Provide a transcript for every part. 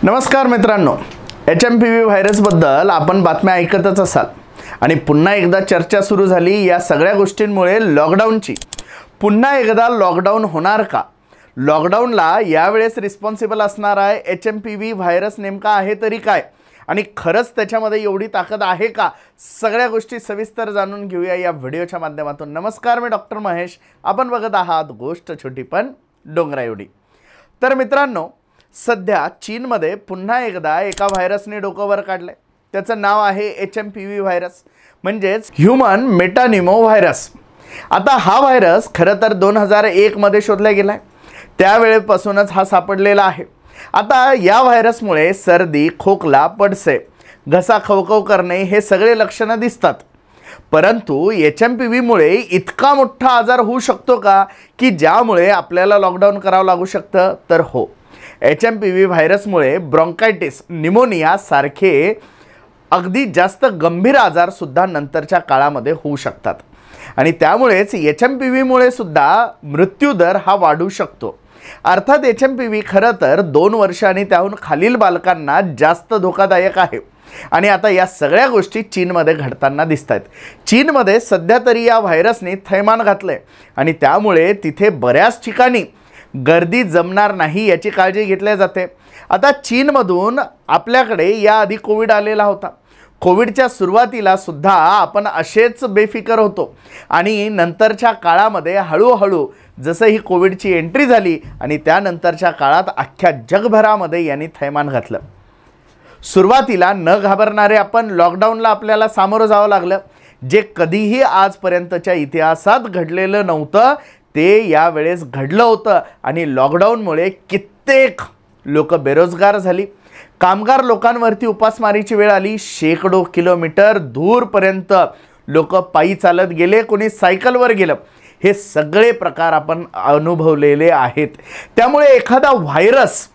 नमस्कार मित्रांनो, HMPV व्हायरसबद्दल आपण बातम्या ऐकतच असाल आणि पुन्हा एकदा चर्चा सुरू झाली या सगळ्या गोष्टींमुळे लॉकडाऊनची। पुन्हा एकदा लॉकडाऊन होणार का? लॉकडाऊनला यावेळेस रिस्पॉन्सिबल असणार आहे HMPV व्हायरस नेमका आहे तरी काय आणि खरंच त्याच्यामध्ये एवढी ताकद आहे का? सगळ्या गोष्टी सविस्तर जाणून घेऊया या व्हिडिओच्या माध्यमातून। नमस्कार, मी डॉक्टर महेश, आपण बघत आहात गोष्ट छोटी पण डोंगरा एवढी। तर मित्रांनो, सध्या चीनमध्ये पुन्हा एकदा एका व्हायरसने डोकं वर काढले। त्याचं नाव आहे HMPV व्हायरस, म्हणजेच ह्यूमन मेटानिमो व्हायरस। आता हा व्हायरस खरं तर 2001 मध्ये शोधला गेलाय, त्यावेळेपासूनच हा सापडलेला आहे। आता या व्हायरसमुळे सर्दी, खोकला, पडसे, घसा खवखव करणे हे सगळे लक्षणं दिसतात। परंतु HMPV मुळे इतका मोठा आजार होऊ शकतो का की ज्यामुळे आपल्याला लॉकडाऊन करावं लागू शकतं? तर हो, HMPV व्हायरसमुळे ब्रॉन्कायटिस, निमोनिया सारखे अगदी जास्त गंभीर आजार सुद्धा नंतरच्या काळामध्ये होऊ शकतात आणि त्यामुळेच HMPV मुळे सुद्धा मृत्यूदर हा वाढू शकतो। अर्थात HMPV खरं तर 2 वर्ष आणि त्याहून खालील बालकांना जास्त धोकादायक आहे आणि आता या सगळ्या गोष्टी चीनमध्ये घडताना दिसतात। चीनमध्ये सध्या तरी या व्हायरसने थैमान घातलंय आणि त्यामुळे तिथे बऱ्याच ठिकाणी गर्दी जमणार नाही याची काळजी घेतली जाते। आता चीनमधून आपल्याकडे याआधी कोविड आलेला होता। कोविडच्या सुरुवातीला सुद्धा आपण असेच बेफिकर होतो आणि नंतरच्या काळामध्ये हळूहळू जसं ही कोविडची एंट्री झाली आणि त्यानंतरच्या काळात अख्ख्या जगभरामध्ये यांनी थैमान घातलं। सुरुवातीला न घाबरणारे आपण लॉकडाऊनला आपल्याला सामोरं जावं लागलं, जे कधीही आजपर्यंतच्या इतिहासात घडलेलं नव्हतं ते यावेळेस घडलं होतं आणि लॉकडाऊनमुळे कित्येक लोक बेरोजगार झाली। कामगार लोकांवरती उपासमारीची वेळ आली। शेकडो किलोमीटर दूरपर्यंत लोक पायी चालत गेले, कोणी सायकलवर गेलं। हे सगळे प्रकार आपण अनुभवलेले आहेत। त्यामुळे एखादा व्हायरस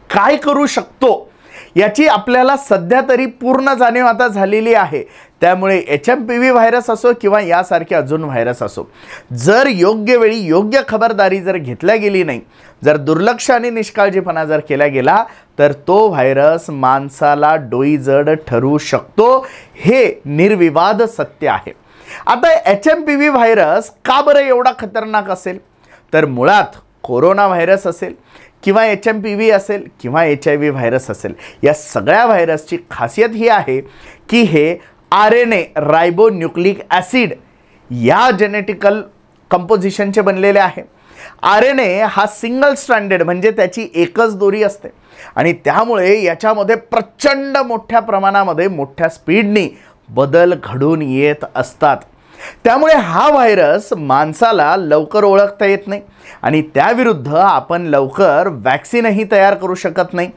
काय करू शकतो याची आपल्याला सध्या तरी पूर्ण जाणीव आता झालेली आहे। त्यामुळे HMPV व्हायरस असो किंवा यासारखे अजून व्हायरस असो, जर योग्य वेळी योग्य खबरदारी जर घेतल्या गेली नाही, जर दुर्लक्ष आणि निष्काळजीपणा जर केला गेला तर तो व्हायरस माणसाला डोईजड ठरू शकतो, हे निर्विवाद सत्य आहे। आता HMPV व्हायरस का बरं एवढा खतरनाक असेल? तर मुळात कोरोना व्हायरस असेल किंवा HMPV असेल किंवा HIV व्हायरस असेल, या सगळ्या व्हायरसची खासियत ही आहे की हे RNA रायबोन्यूक्लिक ॲसिड या जेनेटिकल कंपोजिशनचे बनलेले आहे। RNA हा सिंगल स्ट्रँडेड म्हणजे त्याची एकच दोरी असते आणि त्यामुळे याच्यामध्ये प्रचंड मोठ्या प्रमाणामध्ये मोठ्या स्पीडनी बदल घडून येत असतात। त्यामुळे हा व्हायरस माणसाला लवकर ओळखता येत नाही आणि त्याविरुद्ध आपण लवकर वॅक्सिनही तयार करू शकत नाही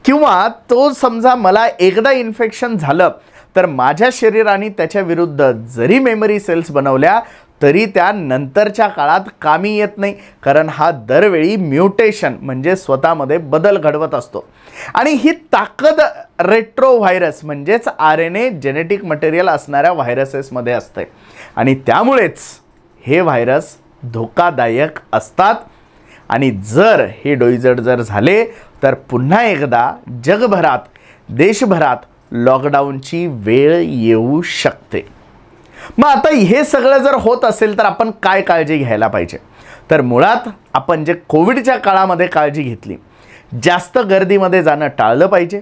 किंवा तो समजा मला एकदा इन्फेक्शन झालं तर माझ्या शरीराने त्याच्या विरुद्ध जरी मेमरी सेल्स बनवल्या तरी त्या नंतरच्या काळात कामी येत नाही, कारण हा दरवेळी म्युटेशन म्हणजे स्वतःमध्ये बदल घडवत असतो आणि ही ताकद रेट्रो व्हायरस म्हणजेच RNA जेनेटिक मटेरियल असणाऱ्या व्हायरसेसमध्ये असते आणि त्यामुळेच हे व्हायरस धोकादायक असतात आणि जर हे डोईजड जर झाले तर पुन्हा एकदा जगभरात, देशभरात लॉकडाऊनची वेळ येऊ शकते। मग आता हे सगळं जर होत असेल तर आपण काय काळजी घ्यायला पाहिजे? तर मुळात आपण जे कोविडच्या काळामध्ये काळजी घेतली, जास्त गर्दीमध्ये जाणं टाळलं पाहिजे,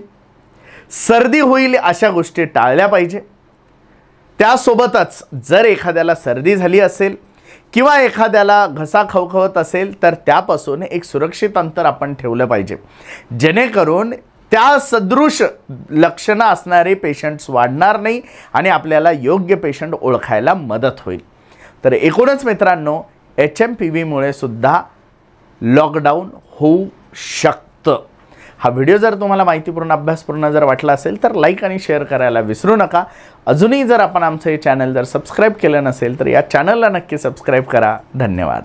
सर्दी होईल अशा गोष्टी टाळल्या पाहिजे। त्यासोबतच जर एखाद्याला सर्दी झाली असेल किंवा एखाद्याला घसा खवखवत असेल तर त्यापासून एक सुरक्षित अंतर आपण ठेवलं पाहिजे, जेणेकरून त्या सदृश लक्षणं असणारे पेशंट्स वाढणार नाही आणि आपल्याला योग्य पेशंट ओळखायला मदत होईल। तर एकूणच मित्रांनो, HMPV मुळे सुद्धा लॉकडाऊन होऊ शकतं। हा व्हिडिओ जर तुम्हाला माहितीपूर्ण, अभ्यासपूर्ण जर वाटला असेल तर लाईक आणि शेअर करायला विसरू नका। अजूनही जर आपण आमचं हे चॅनल जर सबस्क्राईब केलं नसेल तर या चॅनलला नक्की सबस्क्राईब करा। धन्यवाद।